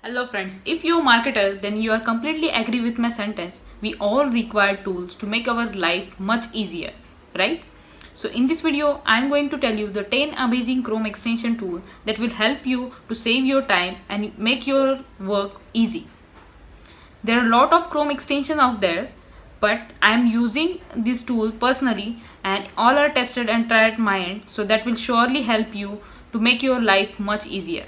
Hello friends, if you're a marketer, then you are completely agree with my sentence. We all require tools to make our life much easier, right? So in this video, I'm going to tell you the 10 amazing Chrome extension tool that will help you to save your time and make your work easy. There are a lot of Chrome extensions out there, but I'm using this tool personally and all are tested and tried at my end, so that will surely help you to make your life much easier.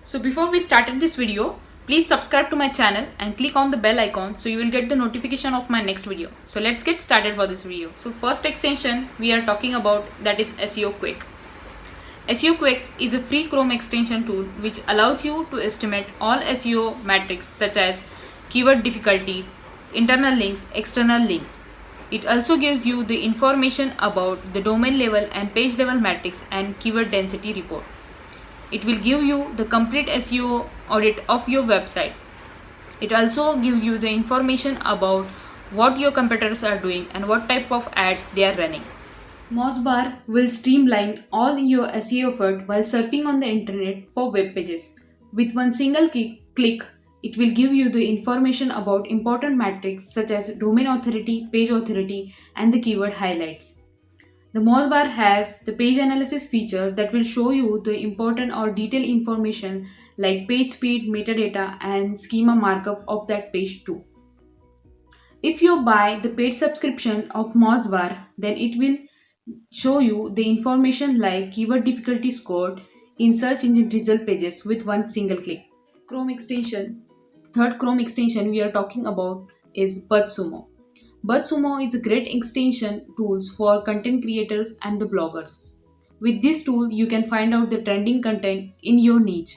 So before we started this video, please subscribe to my channel and click on the bell icon so you will get the notification of my next video. So let's get started for this video. So first extension we are talking about, that is SEO Quick. SEO Quick is a free Chrome extension tool which allows you to estimate all SEO metrics such as keyword difficulty, internal links, external links. It also gives you the information about the domain level and page level metrics and keyword density report. It will give you the complete SEO audit of your website. It also gives you the information about what your competitors are doing and what type of ads they are running. Mozbar will streamline all your SEO effort while surfing on the internet for web pages. With one single click, it will give you the information about important metrics such as domain authority, page authority, and the keyword highlights. The Mozbar has the page analysis feature that will show you the important or detailed information like page speed, metadata, and schema markup of that page too. If you buy the paid subscription of Mozbar, then it will show you the information like keyword difficulty score in search engine result pages with one single click. Chrome extension. Third Chrome extension we are talking about is Buzzsumo. Buzzsumo is a great extension tools for content creators and the bloggers. With this tool, you can find out the trending content in your niche.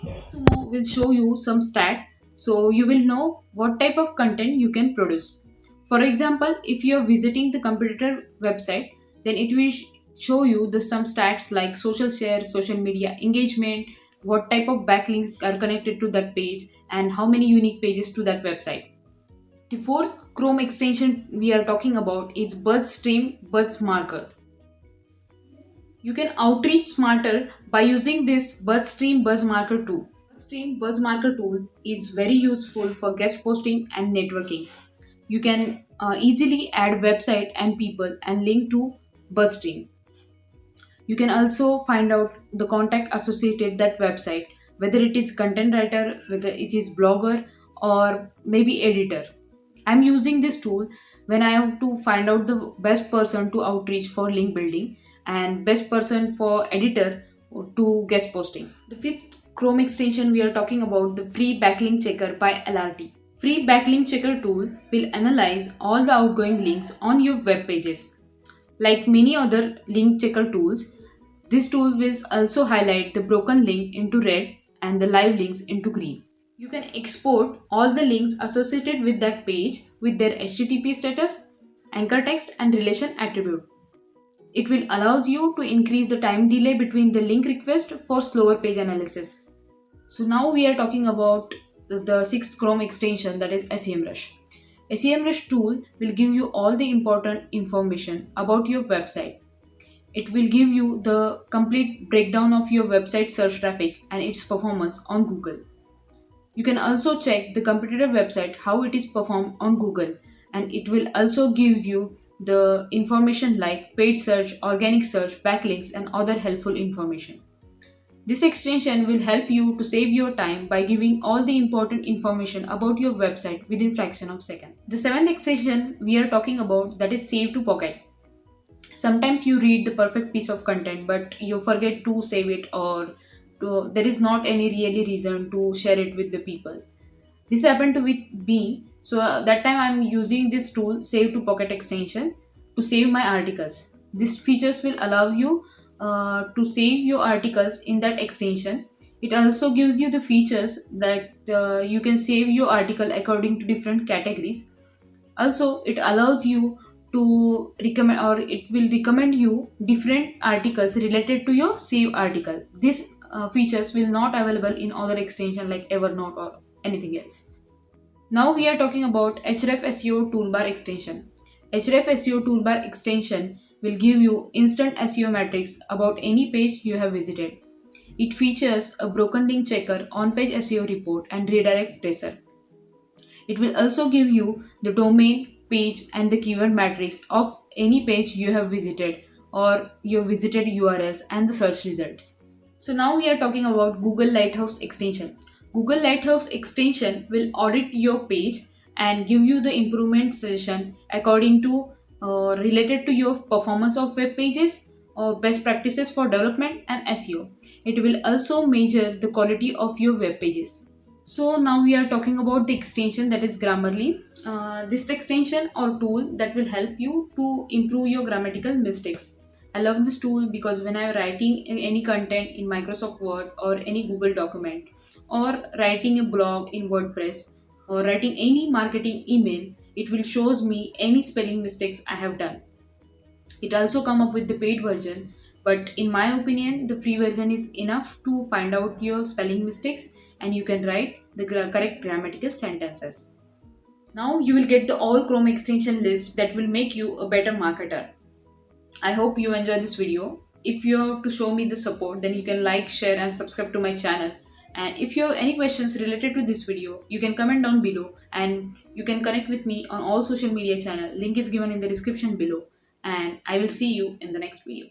Sumo will show you some stat so you will know what type of content you can produce. For example, if you are visiting the competitor website, then it will show you the some stats like social share, social media engagement, what type of backlinks are connected to that page, and how many unique pages to that website. The fourth Chrome extension we are talking about is Buzzstream Buzz Marker. You can outreach smarter by using this Buzzstream Buzz Marker tool. Buzzstream Buzz Marker tool is very useful for guest posting and networking. You can easily add website and people and link to Buzzstream. You can also find out the contact associated that website, whether it is content writer, whether it is blogger, or maybe editor. I'm using this tool when I have to find out the best person to outreach for link building and best person for editor to guest posting. The fifth Chrome extension we are talking about, the free backlink checker by LRT. Free backlink checker tool will analyze all the outgoing links on your web pages. Like many other link checker tools, this tool will also highlight the broken link into red and the live links into green. You can export all the links associated with that page with their HTTP status, anchor text, and relation attribute. It will allow you to increase the time delay between the link request for slower page analysis. So now we are talking about the sixth Chrome extension, that is SEMRush. SEMRush tool will give you all the important information about your website. It will give you the complete breakdown of your website search traffic and its performance on Google. You can also check the competitor website how it is performed on Google, and it will also give you the information like paid search, organic search, backlinks, and other helpful information. This extension will help you to save your time by giving all the important information about your website within fraction of second. The seventh extension we are talking about, that is SaveToPocket. Sometimes you read the perfect piece of content but you forget to save it, or there is not any really reason to share it with the people. This happened to with me, so that time I'm using this tool SaveToPocket extension to save my articles. This features will allow you to save your articles in that extension. It also gives you the features that you can save your article according to different categories. Also, it allows you to recommend, or it will recommend you different articles related to your save article. These features will not available in other extension like Evernote or anything else. Now we are talking about hrefseo toolbar extension. hrefseo toolbar extension will give you instant SEO metrics about any page you have visited. It features a broken link checker, on-page SEO report, and redirect tracer. It will also give you the domain, page, and the keyword matrix of any page you have visited or your visited URLs and the search results. So now we are talking about Google Lighthouse extension. Google Lighthouse extension will audit your page and give you the improvement suggestion according to related to your performance of web pages or best practices for development and SEO. It will also measure the quality of your web pages. So now we are talking about the extension that is Grammarly. This extension or tool that will help you to improve your grammatical mistakes. I love this tool because when I'm writing any content in Microsoft Word or any Google document, or writing a blog in WordPress, or writing any marketing email, it will shows me any spelling mistakes I have done. It also come up with the paid version, but in my opinion, the free version is enough to find out your spelling mistakes and you can write the correct grammatical sentences. Now you will get the all Chrome extension list that will make you a better marketer. I hope you enjoy this video. If you have to show me the support, then you can like, share and subscribe to my channel. And if you have any questions related to this video, you can comment down below and you can connect with me on all social media channel. Link is given in the description below and I will see you in the next video.